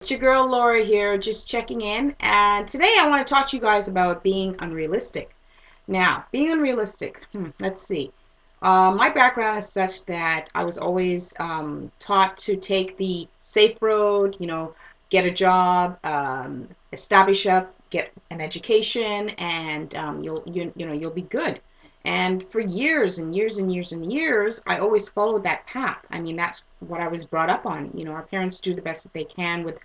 It's your girl Laura here, just checking in, and today I want to talk to you guys about being unrealistic. Now, being unrealistic, let's see. My background is such that I was always taught to take the safe road, get a job, establish up, get an education, and you'll be good. And for years and years and years and years, I always followed that path. I mean, that's what I was brought up on. Our parents do the best that they can with,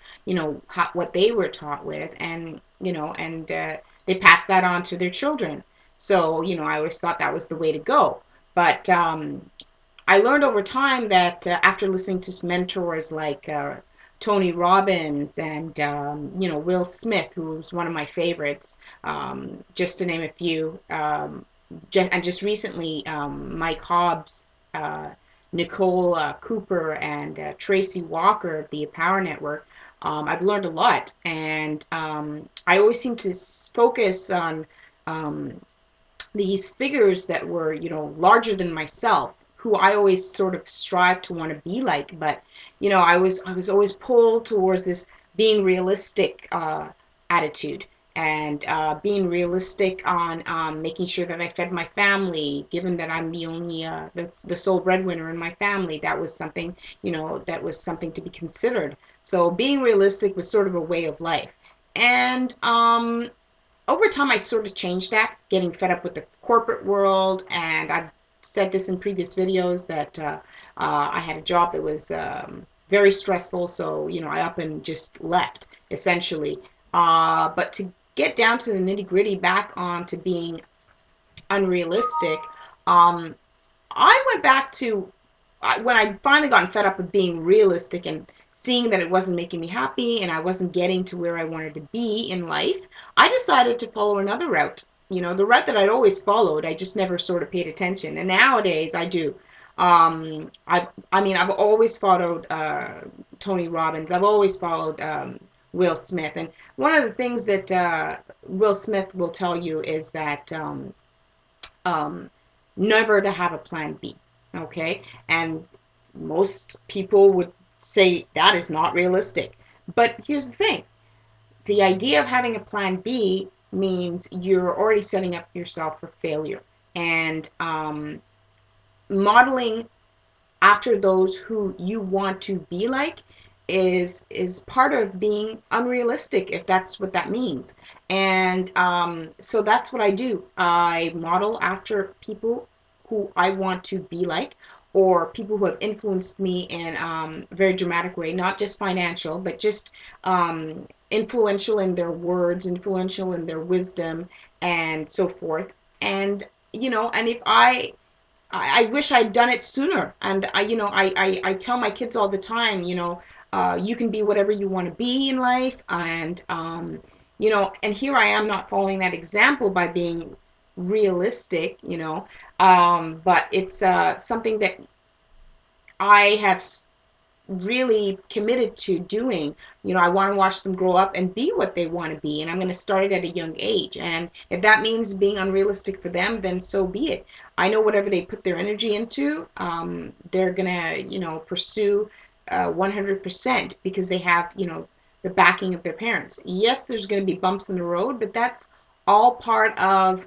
what they were taught with, and they pass that on to their children. So, I always thought that was the way to go. But I learned over time that after listening to mentors like Tony Robbins and Will Smith, who's one of my favorites, just to name a few, and just recently Mike Hobbs, Nicole Cooper, and Tracy Walker of the Power Network. I've learned a lot, and I always seem to focus on these figures that were, larger than myself, who I always sort of strive to want to be like. But, I was always pulled towards this being realistic attitude, and being realistic on making sure that I fed my family, given that I'm the only, the sole breadwinner in my family. That was something, that was something to be considered. So being realistic was sort of a way of life. And over time, I sort of changed that, getting fed up with the corporate world. And I've said this in previous videos that I had a job that was very stressful. So, I up and just left, essentially. But to get down to the nitty gritty, back on to being unrealistic, um, I went back to when I finally gotten fed up of being realistic and seeing that it wasn't making me happy and I wasn't getting to where I wanted to be in life. I decided to follow another route. The route that I'd always followed, I just never sort of paid attention. And nowadays I do. I've always followed Tony Robbins. I've always followed Will Smith. And one of the things that Will Smith will tell you is that um, never to have a plan B. Okay, and most people would say that is not realistic. But here's the thing: the idea of having a plan B means you're already setting up yourself for failure, and modeling after those who you want to be like is part of being unrealistic, if that's what that means. And so that's what I do. I model after people who I want to be like, or people who have influenced me in a very dramatic way, not just financial, but just influential in their words, influential in their wisdom, and so forth. And and if I wish I'd done it sooner. And I tell my kids all the time, you can be whatever you want to be in life. And, and here I am not following that example by being realistic, but it's something that I have really committed to doing. I want to watch them grow up and be what they want to be, and I'm going to start it at a young age. And if that means being unrealistic for them, then so be it. I know whatever they put their energy into, they're going to, pursue 100%, because they have, the backing of their parents. Yes, there's going to be bumps in the road, but that's all part of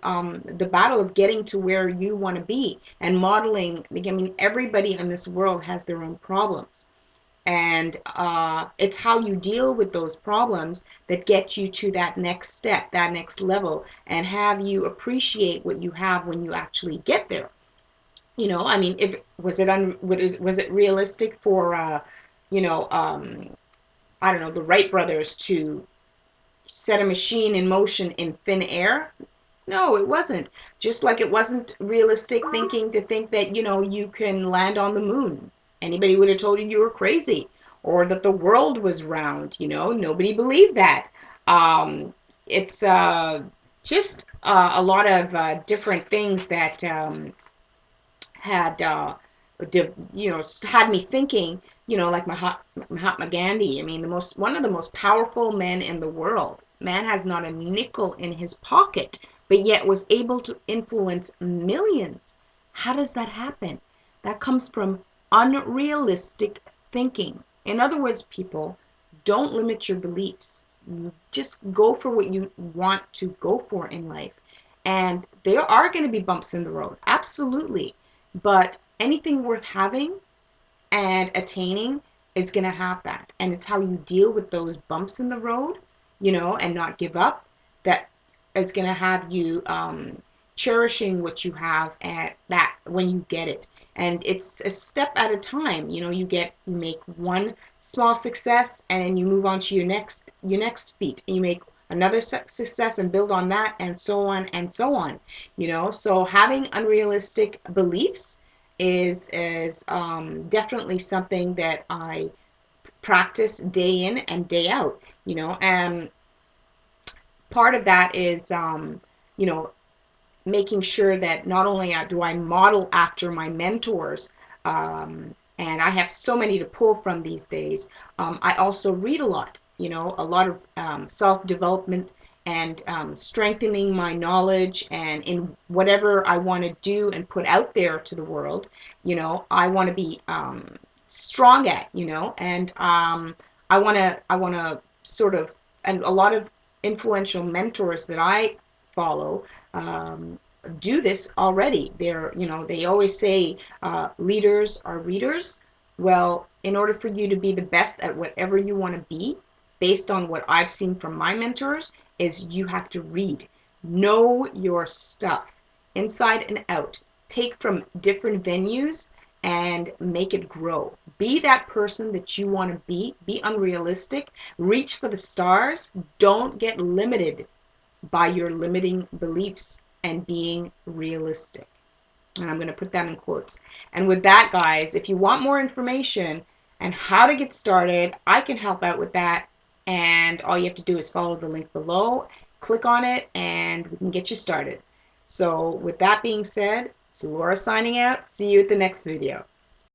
the battle of getting to where you want to be and modeling. I mean, everybody in this world has their own problems. And it's how you deal with those problems that get you to that next step, that next level, and have you appreciate what you have when you actually get there. I mean, if was it realistic for you know, um, I don't know, the Wright brothers to set a machine in motion in thin air? No, it wasn't. Just like it wasn't realistic thinking to think that, you can land on the moon. Anybody would have told you you were crazy, or that the world was round. Nobody believed that. It's just a lot of different things that had had me thinking, like Mahatma Gandhi. I mean, one of the most powerful men in the world. Man has not a nickel in his pocket, but yet was able to influence millions. How does that happen? That comes from unrealistic thinking. In other words, people, don't limit your beliefs. Just go for what you want to go for in life. And there are going to be bumps in the road, absolutely. But anything worth having and attaining is going to have that. And it's how you deal with those bumps in the road, and not give up, that is going to have you cherishing what you have at that when you get it. And it's a step at a time. You make one small success, and then you move on to your next feat. You make another success and build on that, and so on and so on. So having unrealistic beliefs is definitely something that I practice day in and day out. And part of that is you know making sure that not only do I model after my mentors, and I have so many to pull from these days. I also read a lot, a lot of self-development and strengthening my knowledge, and in whatever I want to do and put out there to the world, I want to be strong at, and I want to sort of, and a lot of influential mentors that I follow do this already. They always say leaders are readers. Well, in order for you to be the best at whatever you want to be, based on what I've seen from my mentors, is you have to read. Know your stuff inside and out. Take from different venues and make it grow. Be that person that you want to be. Be unrealistic. Reach for the stars. Don't get limited by your limiting beliefs, and being realistic. And I'm going to put that in quotes. And with that, guys, if you want more information and how to get started, I can help out with that. And all you have to do is follow the link below, click on it, and we can get you started. So with that being said, it's Laura signing out. See you at the next video.